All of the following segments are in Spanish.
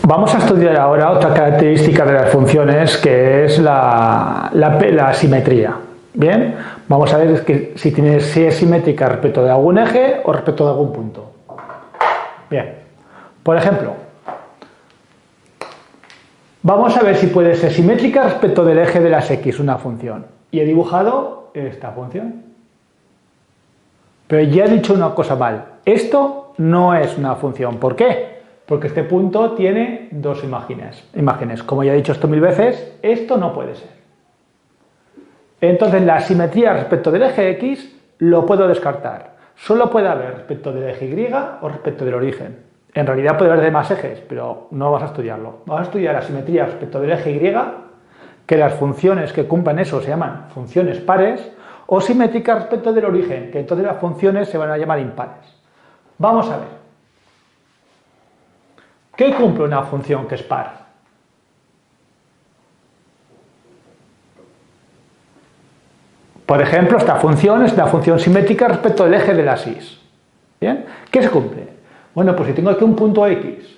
Vamos a estudiar ahora otra característica de las funciones, que es la simetría. Bien, vamos a ver si es simétrica respecto de algún eje o respecto de algún punto. Bien, por ejemplo, vamos a ver si puede ser simétrica respecto del eje de las x, una función. Y he dibujado esta función. Pero ya he dicho una cosa mal. Esto no es una función. ¿Por qué? Porque este punto tiene dos imágenes. Como ya he dicho esto 1000 veces, esto no puede ser. Entonces la simetría respecto del eje x lo puedo descartar. Solo puede haber respecto del eje y o respecto del origen. En realidad puede haber de más ejes, pero no vamos a estudiarlo. Vamos a estudiar la simetría respecto del eje y, que las funciones que cumplan eso se llaman funciones pares, o simétricas respecto del origen, que entonces las funciones se van a llamar impares. Vamos a ver. ¿Qué cumple una función que es par? Por ejemplo, esta función es una función simétrica respecto del eje de las y. ¿Bien? ¿Qué se cumple? Bueno, pues si tengo aquí un punto x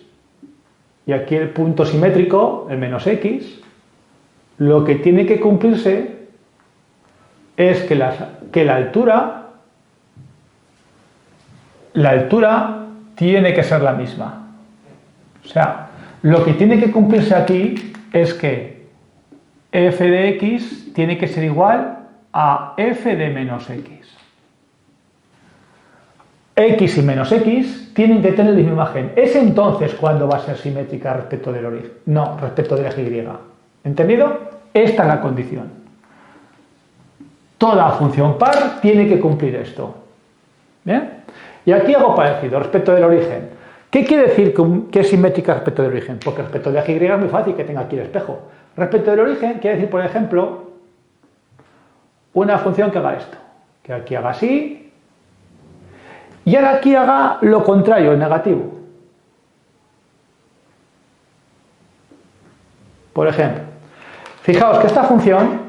y aquí el punto simétrico, el menos x, lo que tiene que cumplirse es que la altura tiene que ser la misma. O sea, lo que tiene que cumplirse aquí es que f de x tiene que ser igual a f de menos x. X y menos x tienen que tener la misma imagen. Es entonces cuando va a ser simétrica respecto del origen, no respecto del eje y. ¿Entendido? Esta es la condición. Toda función par tiene que cumplir esto. ¿Bien? Y aquí hago parecido respecto del origen. ¿Qué quiere decir que es simétrica respecto del origen? Porque respecto del eje y es muy fácil que tenga aquí el espejo. Respecto del origen quiere decir, por ejemplo, una función que haga esto. Que aquí haga así. Y ahora aquí haga lo contrario, el negativo. Por ejemplo, fijaos que esta función,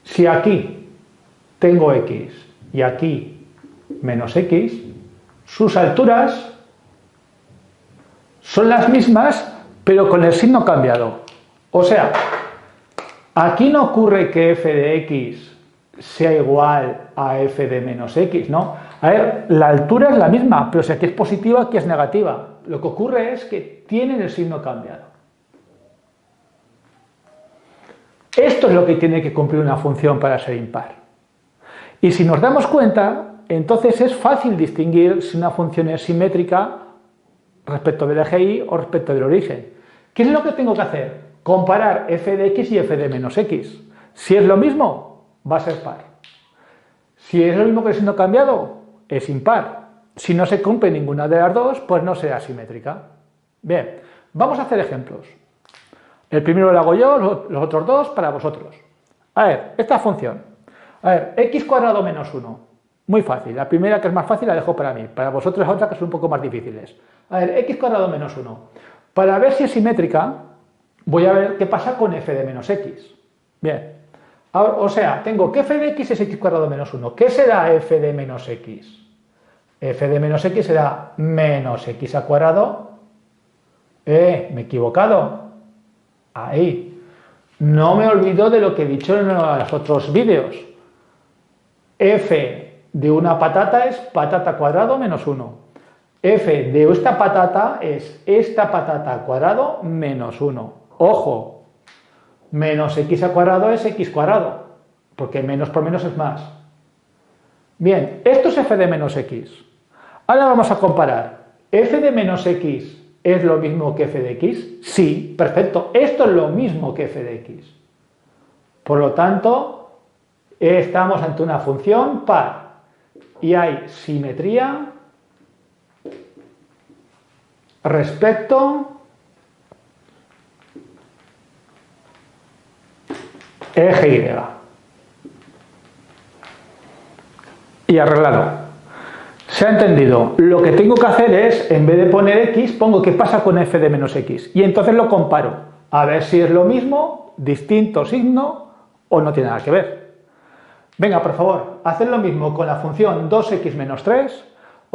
si aquí tengo x y aquí menos x, sus alturas son las mismas, pero con el signo cambiado. O sea, aquí no ocurre que f de x sea igual a f de menos x, ¿no? A ver, la altura es la misma, pero si aquí es positiva, aquí es negativa. Lo que ocurre es que tienen el signo cambiado. Esto es lo que tiene que cumplir una función para ser impar. Y si nos damos cuenta, entonces es fácil distinguir si una función es simétrica respecto del eje y o respecto del origen. ¿Qué es lo que tengo que hacer? Comparar f de x y f de menos x. Si es lo mismo, va a ser par. Si es lo mismo que el signo cambiado, es impar. Si no se cumple ninguna de las dos, pues no será simétrica. Bien, vamos a hacer ejemplos. El primero lo hago yo, los otros dos para vosotros. A ver, esta función. A ver, x cuadrado menos 1. Muy fácil. La primera, que es más fácil, la dejo para mí. Para vosotros otra que son un poco más difíciles. A ver, x cuadrado menos 1. Para ver si es simétrica, voy a ver qué pasa con f de menos x. Bien. Ahora, o sea, tengo que f de x es x cuadrado menos 1. ¿Qué será f de menos x? F de menos x será menos x al cuadrado. Me he equivocado. Ahí. No me olvido de lo que he dicho en los otros vídeos. F de una patata es patata cuadrado menos 1. F de esta patata es esta patata al cuadrado menos 1. Ojo, menos x al cuadrado es x cuadrado, porque menos por menos es más. Bien, esto es f de menos x. Ahora vamos a comparar. ¿F de menos x es lo mismo que f de x? Sí, perfecto. Esto es lo mismo que f de x. Por lo tanto, estamos ante una función par. Y hay simetría respecto eje y arreglado. ¿Se ha entendido? Lo que tengo que hacer es, en vez de poner x, pongo qué pasa con f de menos x. Y entonces lo comparo. A ver si es lo mismo, distinto signo o no tiene nada que ver. Venga, por favor, haced lo mismo con la función 2x menos 3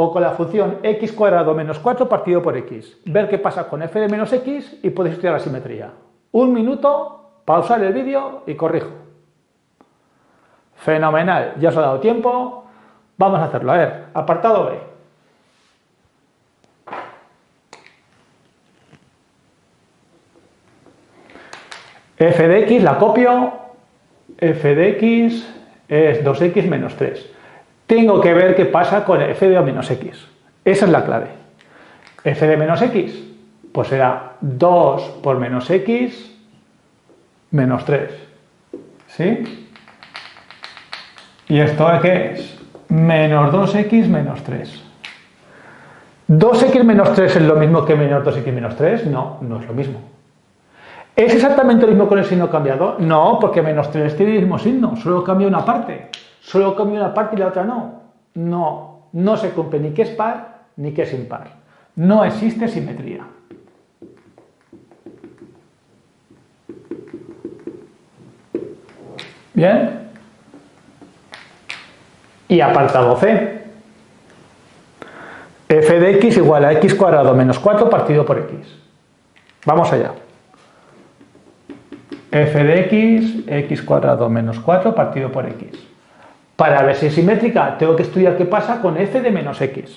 o con la función x cuadrado menos 4 partido por x. Ver qué pasa con f de menos x y podéis estudiar la simetría. Un minuto, pausar el vídeo y corrijo. Fenomenal, ya os ha dado tiempo. Vamos a hacerlo. A ver, apartado B. F de x la copio. F de x es 2x menos 3. Tengo que ver qué pasa con f de menos x. Esa es la clave. F de menos x, pues será 2 por menos x menos 3. ¿Sí? ¿Y esto qué es? Menos 2x menos 3. ¿2x menos 3 es lo mismo que menos 2x menos 3? No, no es lo mismo. ¿Es exactamente lo mismo con el signo cambiado? No, porque menos 3 tiene el mismo signo, solo cambia una parte. Solo cambia una parte y la otra no. No, no se cumple ni que es par ni que es impar. No existe simetría. ¿Bien? Y apartado C. F de x igual a x cuadrado menos 4 partido por x. Vamos allá. F de x cuadrado menos 4 partido por x. Para ver si es simétrica, tengo que estudiar qué pasa con f de menos x.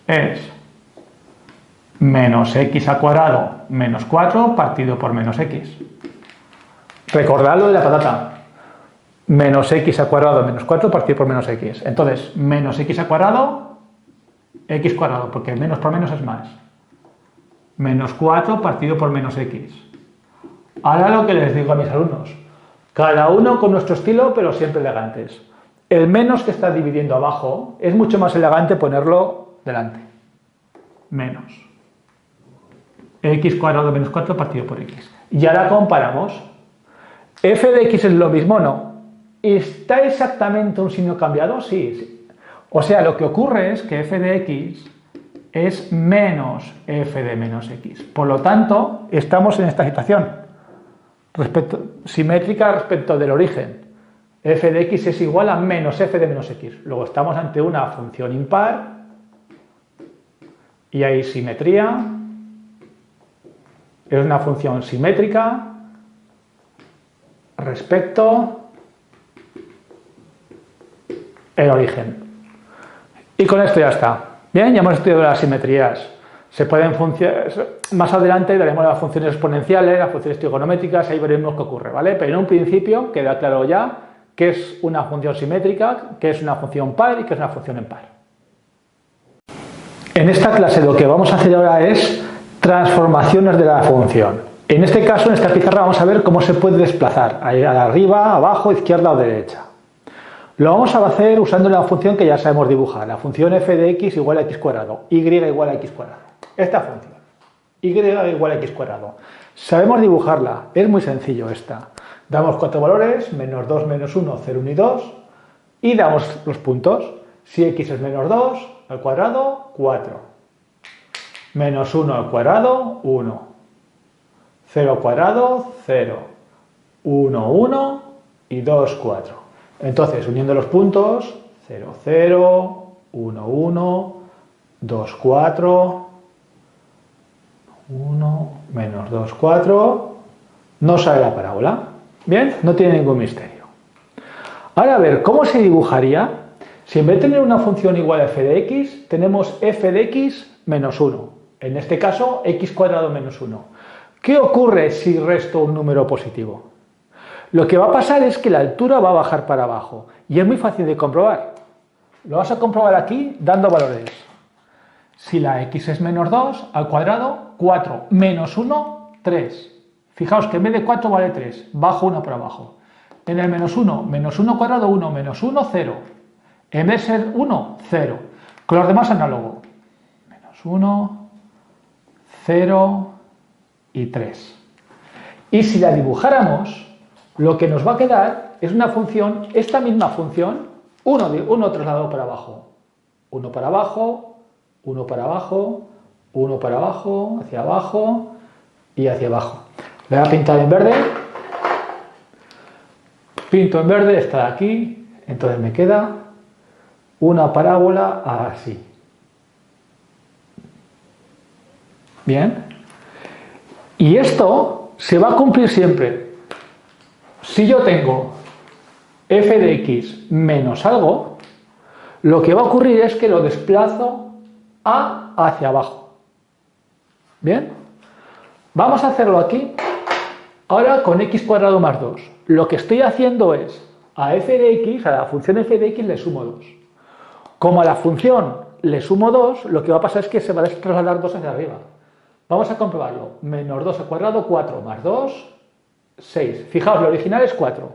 Es menos x al cuadrado menos 4 partido por menos x. Recordad lo de la patata. Menos x al cuadrado menos 4 partido por menos x. Entonces, menos x al cuadrado, x cuadrado, porque menos por menos es más. Menos 4 partido por menos x. Ahora lo que les digo a mis alumnos. Cada uno con nuestro estilo, pero siempre elegantes. El menos que está dividiendo abajo es mucho más elegante ponerlo delante. Menos. X cuadrado menos 4 partido por x. Y ahora comparamos. ¿F de x es lo mismo o no? ¿Está exactamente un signo cambiado? Sí. O sea, lo que ocurre es que f de x es menos f de menos x. Por lo tanto, estamos en esta situación simétrica respecto del origen. F de x es igual a menos f de menos x. Luego estamos ante una función impar y hay simetría. Es una función simétrica respecto el origen. Y con esto ya está. Bien, ya hemos estudiado las simetrías. Se pueden más adelante daremos las funciones exponenciales, las funciones trigonométricas, ahí veremos qué ocurre, ¿vale? Pero en un principio queda claro ya qué es una función simétrica, qué es una función par y qué es una función impar. En esta clase lo que vamos a hacer ahora es transformaciones de la función. En este caso, en esta pizarra, vamos a ver cómo se puede desplazar, arriba, abajo, izquierda o derecha. Lo vamos a hacer usando la función que ya sabemos dibujar, la función f de x igual a x cuadrado, y igual a x cuadrado. Esta función, y igual a x cuadrado. Sabemos dibujarla, es muy sencillo esta. Damos 4 valores, menos 2, menos 1, 0, 1 y 2, y damos los puntos. Si x es menos 2 al cuadrado, 4. Menos 1 al cuadrado, 1. 0 al cuadrado, 0. 1, 1 y 2, 4. Entonces, uniendo los puntos, 0, 0, 1, 1, 2, 4, 1, menos 2, 4, no sale la parábola. Bien, no tiene ningún misterio. Ahora a ver, ¿cómo se dibujaría? Si en vez de tener una función igual a f de x, tenemos f de x menos 1. En este caso, x cuadrado menos 1. ¿Qué ocurre si resto un número positivo? Lo que va a pasar es que la altura va a bajar para abajo. Y es muy fácil de comprobar. Lo vas a comprobar aquí dando valores. Si la x es menos 2 al cuadrado, 4 menos 1, 3. Fijaos que en vez de 4 vale 3. Bajo 1 para abajo. En el menos 1 al cuadrado, 1 menos 1, 0. En vez de ser 1, 0. Con los demás análogo. Menos 1, 0 y 3. Y si la dibujáramos, lo que nos va a quedar es una función, esta misma función, uno trasladado para abajo. 1 para abajo, 1 para abajo, 1 para abajo, hacia abajo y hacia abajo. Le voy a pintar en verde. Pinto en verde esta de aquí. entonces me queda una parábola así. Bien. Y esto se va a cumplir siempre. Si yo tengo f de x menos algo, lo que va a ocurrir es que lo desplazo a hacia abajo. ¿Bien? Vamos a hacerlo aquí, ahora con x cuadrado más 2. Lo que estoy haciendo es, a f de x, a la función f de x le sumo 2. Como a la función le sumo 2, lo que va a pasar es que se va a trasladar 2 hacia arriba. Vamos a comprobarlo. Menos 2 al cuadrado, 4, más 2, 6. Fijaos, lo original es 4.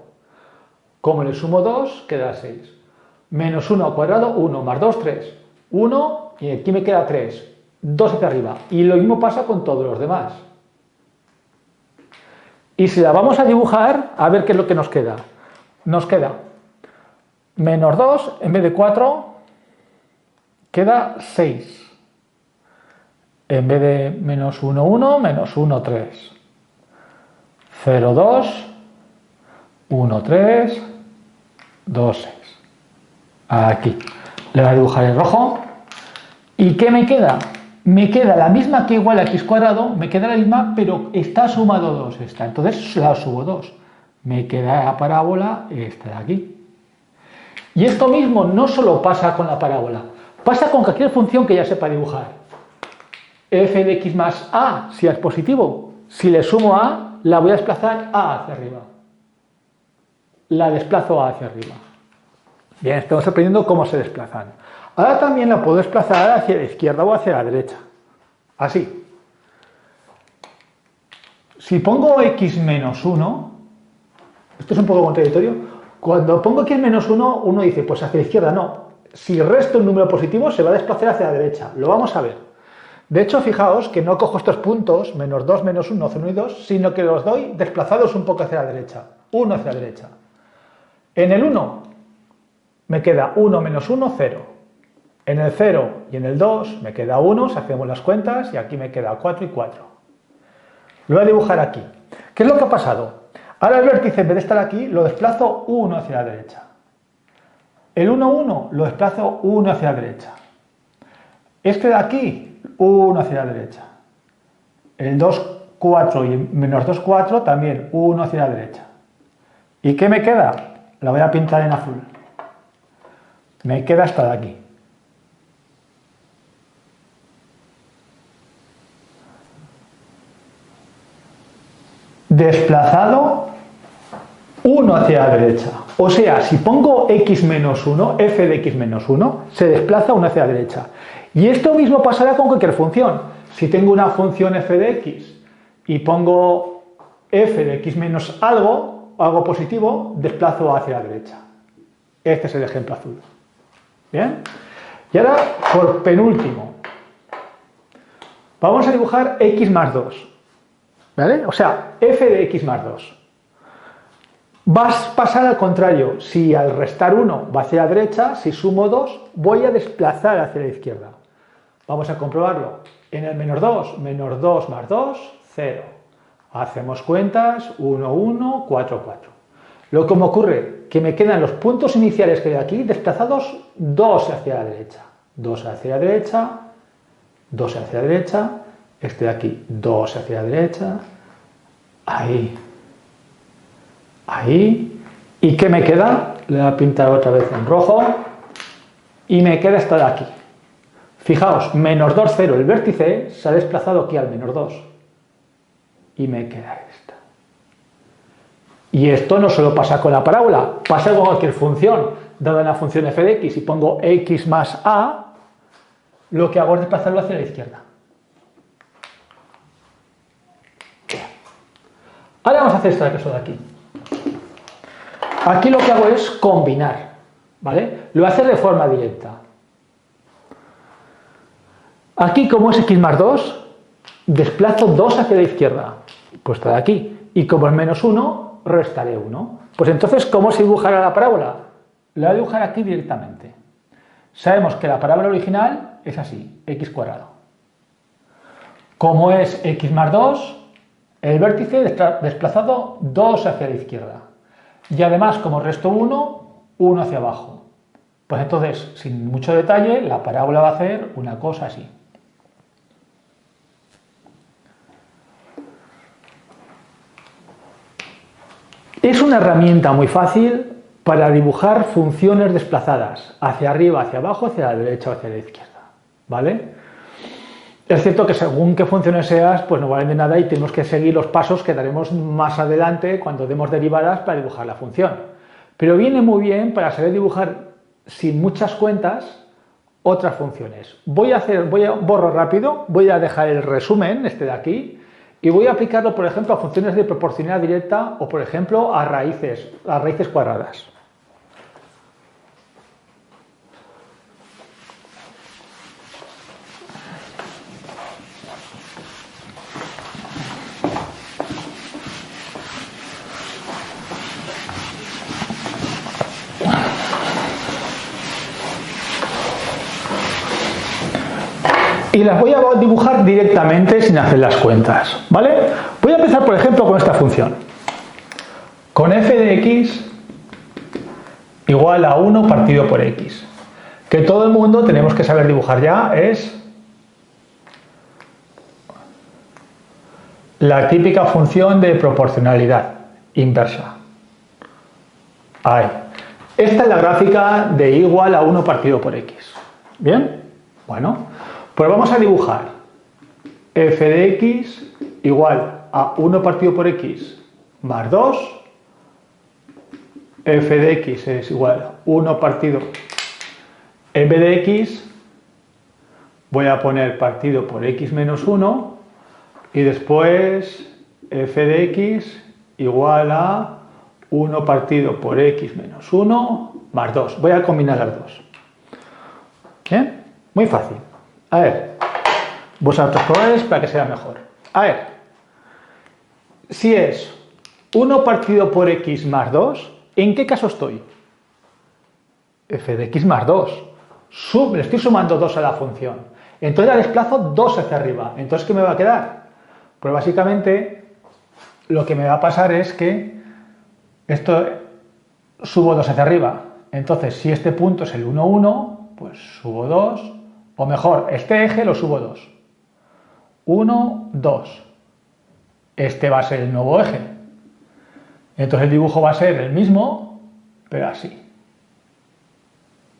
Como le sumo 2, queda 6. Menos 1 al cuadrado, 1, más 2, 3. 1, y aquí me queda 3. 2 hacia arriba. Y lo mismo pasa con todos los demás. Y si la vamos a dibujar, a ver qué es lo que nos queda. Nos queda menos 2, en vez de 4, queda 6. En vez de menos 1, 1, menos 1, 3. 0, 2, 1, 3, 2, 6. Aquí. Le voy a dibujar el rojo. ¿Y qué me queda? Me queda la misma que igual a x cuadrado, me queda la misma, pero está sumado 2 esta. Entonces la subo 2. Me queda la parábola esta de aquí. Y esto mismo no solo pasa con la parábola, pasa con cualquier función que ya sepa dibujar. F de x más a, si es positivo. Si le sumo a, la voy a desplazar a hacia arriba. La desplazo a hacia arriba. Bien, estamos aprendiendo cómo se desplazan. Ahora también la puedo desplazar hacia la izquierda o hacia la derecha. Así. Si pongo x menos 1, esto es un poco contradictorio, cuando pongo x menos 1, uno dice, pues hacia la izquierda no. Si resto un número positivo, se va a desplazar hacia la derecha. Lo vamos a ver. De hecho, fijaos que no cojo estos puntos, menos 2, menos 1, 0 y 2, sino que los doy desplazados un poco hacia la derecha. 1 hacia la derecha. En el 1 me queda 1 menos 1, 0. En el 0 y en el 2 me queda 1, si hacemos las cuentas, y aquí me queda 4 y 4. Lo voy a dibujar aquí. ¿Qué es lo que ha pasado? Ahora el vértice, en vez de estar aquí, lo desplazo 1 hacia la derecha. El 1, 1 lo desplazo 1 hacia la derecha. Este de aquí, 1 hacia la derecha. El 2, 4 y menos 2, 4 también 1 hacia la derecha. ¿Y qué me queda? La voy a pintar en azul. Me queda esta de aquí. Desplazado 1 hacia la derecha. O sea, si pongo x menos 1, f de x menos 1, se desplaza 1 hacia la derecha. Y esto mismo pasará con cualquier función. Si tengo una función f de x y pongo f de x menos algo positivo, desplazo hacia la derecha. Este es el ejemplo azul. ¿Bien? Y ahora, por penúltimo, vamos a dibujar x más 2. ¿Vale? O sea, f de x más 2. Va a pasar al contrario. Si al restar 1 va hacia la derecha, si sumo 2, voy a desplazar hacia la izquierda. Vamos a comprobarlo. En el menos 2 más 2, 0. Hacemos cuentas, 1, 1, 4, 4. Lo que me ocurre, que me quedan los puntos iniciales que hay aquí desplazados 2 hacia la derecha. 2 hacia la derecha, 2 hacia la derecha, este de aquí, 2 hacia la derecha, ahí, ahí. ¿Y qué me queda? Le voy a pintar otra vez en rojo y me queda esta de aquí. Fijaos, menos 2, 0, el vértice se ha desplazado aquí al menos 2 y me queda esta. Y esto no solo pasa con la parábola, pasa con cualquier función. Dada la función f de x y pongo x más a, lo que hago es desplazarlo hacia la izquierda. Ahora vamos a hacer esta cosa de aquí. Aquí lo que hago es combinar, ¿vale? Lo voy a hacer de forma directa. Aquí, como es x más 2, desplazo 2 hacia la izquierda, pues está de aquí. Y como es menos 1, restaré 1. Pues entonces, ¿cómo se dibujará la parábola? La voy a dibujar aquí directamente. Sabemos que la parábola original es así, x cuadrado. Como es x más 2, el vértice desplazado 2 hacia la izquierda. Y además, como resto 1, 1 hacia abajo. Pues entonces, sin mucho detalle, la parábola va a hacer una cosa así. Es una herramienta muy fácil para dibujar funciones desplazadas hacia arriba, hacia abajo, hacia la derecha o hacia la izquierda, ¿vale? Es cierto que según qué funciones seas, pues no valen de nada y tenemos que seguir los pasos que daremos más adelante cuando demos derivadas para dibujar la función. Pero viene muy bien para saber dibujar sin muchas cuentas otras funciones. Borro rápido, voy a dejar el resumen, este de aquí, y voy a aplicarlo, por ejemplo, a funciones de proporcionalidad directa o, por ejemplo, a raíces cuadradas. Y las voy a dibujar directamente sin hacer las cuentas, ¿vale? Voy a empezar, por ejemplo, con esta función. Con f de x igual a 1 partido por x. Que todo el mundo tenemos que saber dibujar ya, es la típica función de proporcionalidad inversa. Ahí. Esta es la gráfica de igual a 1 partido por x. ¿Bien? Bueno. Pues vamos a dibujar f de x igual a 1 partido por x más 2. F de x es igual a 1 partido. En vez de x voy a poner partido por x menos 1 y después f de x igual a 1 partido por x menos 1 más 2. Voy a combinar las dos. ¿Bien? Muy fácil. A ver, vosotros probáis para que sea mejor. A ver, si es 1 partido por x más 2, ¿en qué caso estoy? F de x más 2. Le estoy sumando 2 a la función. Entonces la desplazo 2 hacia arriba. Entonces, ¿qué me va a quedar? Pues básicamente lo que me va a pasar es que esto subo 2 hacia arriba. Entonces, si este punto es el 1, 1, pues subo 2. O mejor, este eje lo subo 2. 1, 2. Este va a ser el nuevo eje. Entonces el dibujo va a ser el mismo, pero así.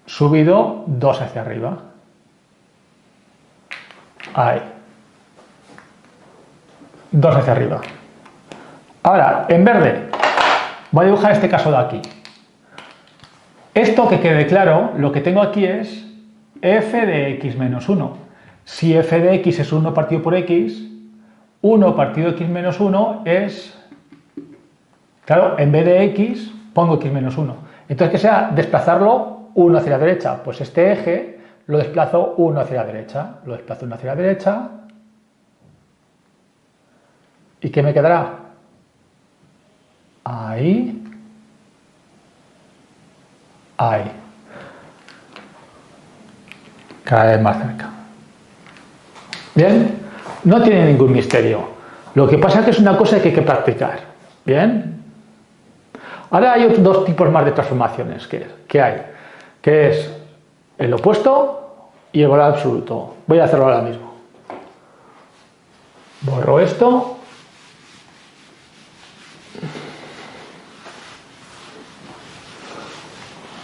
Subido 2 hacia arriba. Ahí. 2 hacia arriba. Ahora, en verde, voy a dibujar este caso de aquí. Esto, que quede claro, lo que tengo aquí es f de x menos 1. Si f de x es 1 partido por x, 1 partido x menos 1 es, claro, en vez de x pongo x menos 1. Entonces, que sea desplazarlo 1 hacia la derecha. Pues este eje lo desplazo 1 hacia la derecha. Lo desplazo 1 hacia la derecha. ¿Y qué me quedará? Ahí. Ahí. Cada vez más cerca. ¿Bien? No tiene ningún misterio. Lo que pasa es que es una cosa que hay que practicar. ¿Bien? Ahora hay dos tipos más de transformaciones que hay. Que es el opuesto y el valor absoluto. Voy a hacerlo ahora mismo. Borro esto.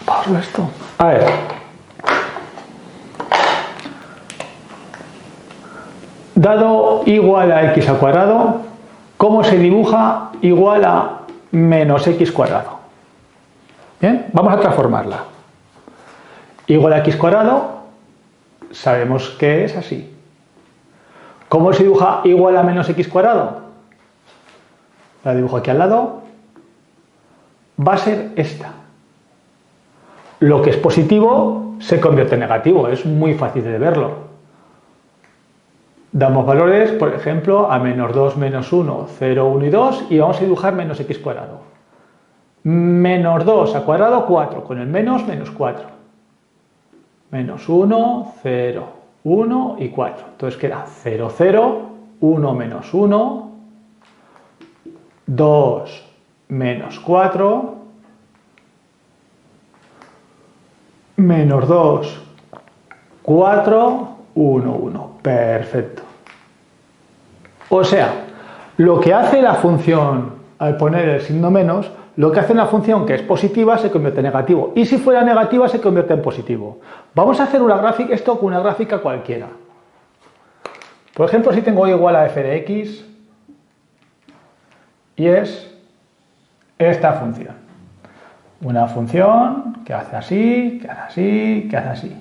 Borro esto. A ver. Dado igual a x al cuadrado, ¿cómo se dibuja igual a menos x cuadrado? Bien, vamos a transformarla. Igual a x cuadrado, sabemos que es así. ¿Cómo se dibuja igual a menos x cuadrado? La dibujo aquí al lado. Va a ser esta. Lo que es positivo se convierte en negativo, es muy fácil de verlo. Damos valores, por ejemplo, a menos 2, menos 1, 0, 1 y 2 y vamos a dibujar menos x cuadrado. Menos 2 al cuadrado, 4, con el menos 4. Menos 1, 0, 1 y 4. Entonces queda 0, 0, 1 menos 1, 2 menos 4, menos 2, 4, 1, 1. Perfecto. O sea, lo que hace la función al poner el signo menos, lo que hace una función que es positiva se convierte en negativo. Y si fuera negativa se convierte en positivo. Vamos a hacer una gráfica, esto con una gráfica cualquiera. Por ejemplo, si tengo igual a f de x y es esta función. Una función que hace así, que hace así, que hace así.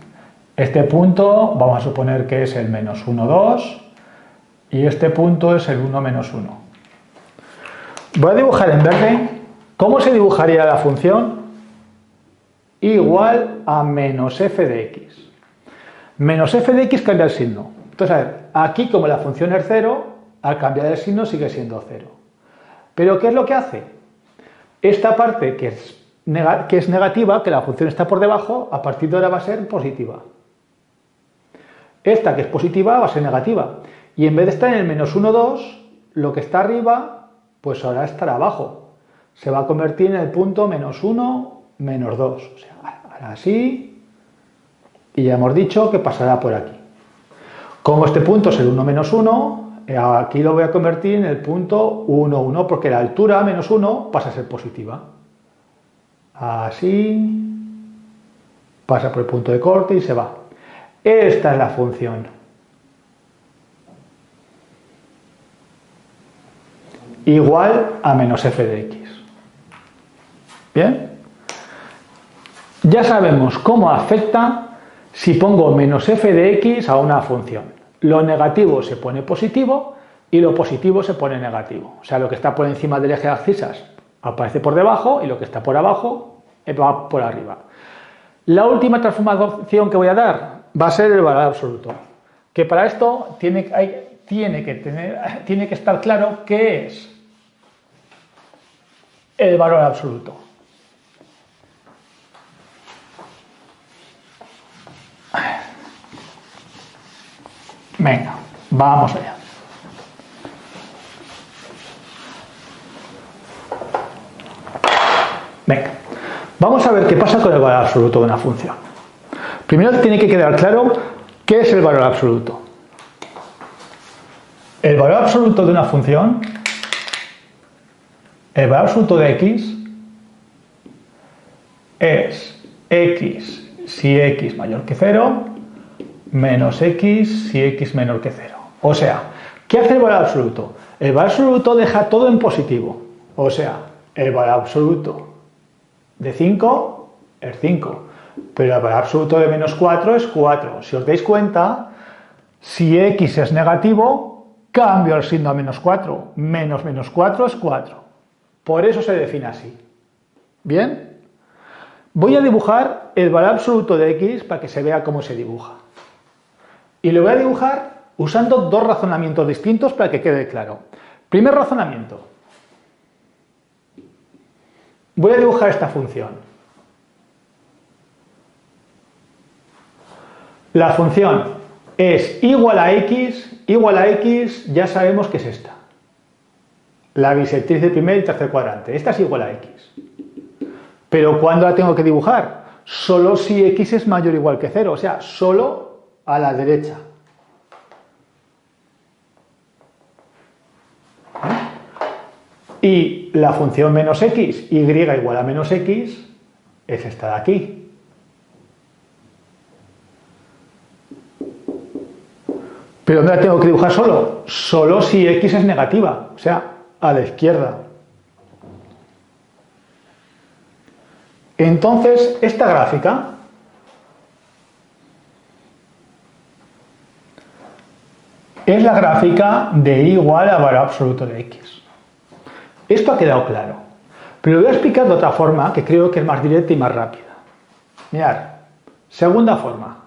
Este punto vamos a suponer que es el menos 1, 2 y este punto es el 1, menos 1. Voy a dibujar en verde. ¿Cómo se dibujaría la función? Igual a menos f de x. Menos f de x cambia el signo. Entonces, a ver, aquí como la función es 0, al cambiar el signo sigue siendo 0. Pero ¿qué es lo que hace? Esta parte que es negativa, que la función está por debajo, a partir de ahora va a ser positiva. Esta que es positiva va a ser negativa. Y en vez de estar en el menos 1, 2, lo que está arriba, pues ahora estará abajo. Se va a convertir en el punto menos 1, menos 2. O sea, ahora así. Y ya hemos dicho que pasará por aquí. Como este punto es el 1, menos 1, aquí lo voy a convertir en el punto 1, 1, porque la altura menos 1 pasa a ser positiva. Así. Pasa por el punto de corte y se va. Esta es la función. Igual a menos f de x. ¿Bien? Ya sabemos cómo afecta si pongo menos f de x a una función. Lo negativo se pone positivo y lo positivo se pone negativo. O sea, lo que está por encima del eje de abscisas aparece por debajo y lo que está por abajo va por arriba. La última transformación que voy a dar va a ser el valor absoluto. Que para esto tiene que estar claro qué es el valor absoluto. Venga, vamos allá. Venga, vamos a ver qué pasa con el valor absoluto de una función. Primero tiene que quedar claro qué es el valor absoluto. El valor absoluto de una función, el valor absoluto de x, es x si x mayor que 0 menos x si x menor que 0. O sea, ¿qué hace el valor absoluto? El valor absoluto deja todo en positivo. O sea, el valor absoluto de 5 es 5, pero el valor absoluto de menos 4 es 4. Si os dais cuenta, si x es negativo, cambio el signo a menos 4. Menos 4 es 4. Por eso se define así. ¿Bien? Voy a dibujar el valor absoluto de x para que se vea cómo se dibuja. Y lo voy a dibujar usando dos razonamientos distintos para que quede claro. Primer razonamiento. Voy a dibujar esta función. La función es igual a x, ya sabemos que es esta. La bisectriz del primer y tercer cuadrante. Esta es igual a x. Pero ¿cuándo la tengo que dibujar? Solo si x es mayor o igual que 0, o sea, solo a la derecha. Y la función menos x, y igual a menos x, es esta de aquí. ¿Pero dónde la tengo que dibujar solo? Solo si x es negativa, o sea, a la izquierda. Entonces, esta gráfica es la gráfica de igual a valor absoluto de x. Esto ha quedado claro, pero lo voy a explicar de otra forma que creo que es más directa y más rápida. Mirad, segunda forma.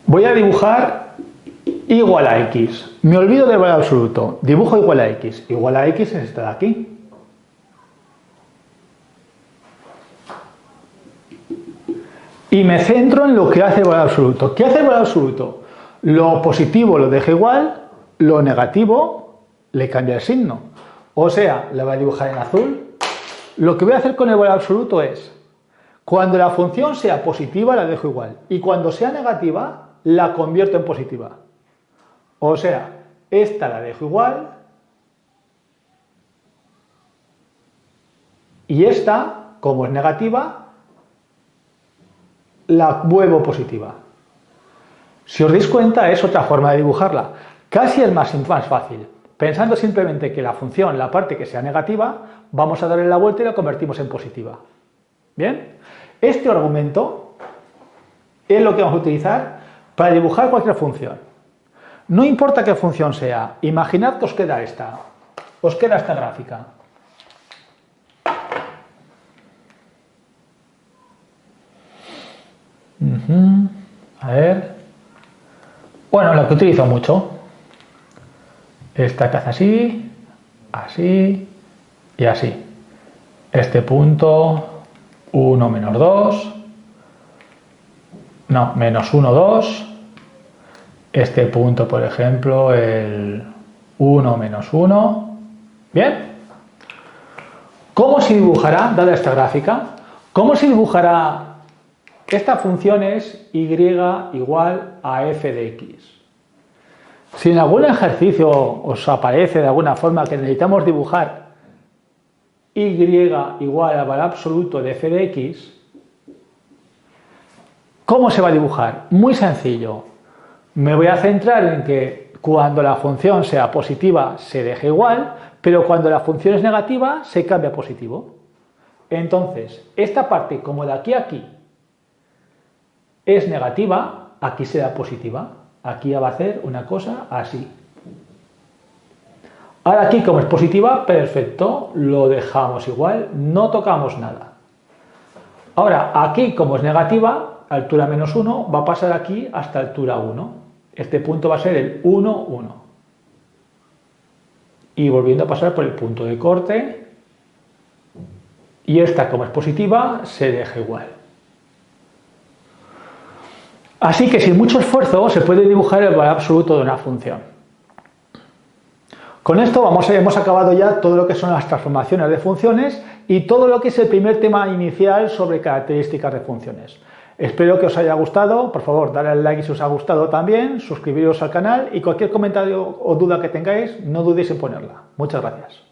Voy a dibujar igual a x. Me olvido del valor absoluto. Dibujo igual a x. Igual a x es esta de aquí. Y me centro en lo que hace el valor absoluto. ¿Qué hace el valor absoluto? Lo positivo lo deja igual, lo negativo le cambia el signo. O sea, la voy a dibujar en azul. Lo que voy a hacer con el valor absoluto es, cuando la función sea positiva la dejo igual y cuando sea negativa la convierto en positiva. O sea, esta la dejo igual y esta, como es negativa, la vuelvo positiva. Si os dais cuenta, es otra forma de dibujarla. Casi es más fácil. Pensando simplemente que la función, la parte que sea negativa, vamos a darle la vuelta y la convertimos en positiva. ¿Bien? Este argumento es lo que vamos a utilizar para dibujar cualquier función. No importa qué función sea, imaginad que os queda esta gráfica. A ver. Bueno, la que utilizo mucho. Esta que hace así, así y así. Este punto, 1 menos 2. No, menos 1, 2. Este punto, por ejemplo, el 1 menos 1. ¿Bien? ¿Cómo se dibujará, dada esta gráfica? ¿Cómo se dibujará? Esta función es y igual a f de x. Si en algún ejercicio os aparece de alguna forma que necesitamos dibujar y igual al valor absoluto de f de x, ¿cómo se va a dibujar? Muy sencillo. Me voy a centrar en que cuando la función sea positiva se deje igual, pero cuando la función es negativa se cambia a positivo. Entonces, esta parte, como de aquí a aquí es negativa, aquí será positiva. Aquí va a hacer una cosa así. Ahora aquí, como es positiva, perfecto, lo dejamos igual, no tocamos nada. Ahora, aquí, como es negativa, altura menos 1, va a pasar aquí hasta altura 1. Este punto va a ser el 1, 1. Y volviendo a pasar por el punto de corte, y esta, como es positiva, se deja igual. Así que sin mucho esfuerzo se puede dibujar el valor absoluto de una función. Con esto hemos acabado ya todo lo que son las transformaciones de funciones y todo lo que es el primer tema inicial sobre características de funciones. Espero que os haya gustado, por favor dadle al like si os ha gustado también, suscribiros al canal y cualquier comentario o duda que tengáis no dudéis en ponerla. Muchas gracias.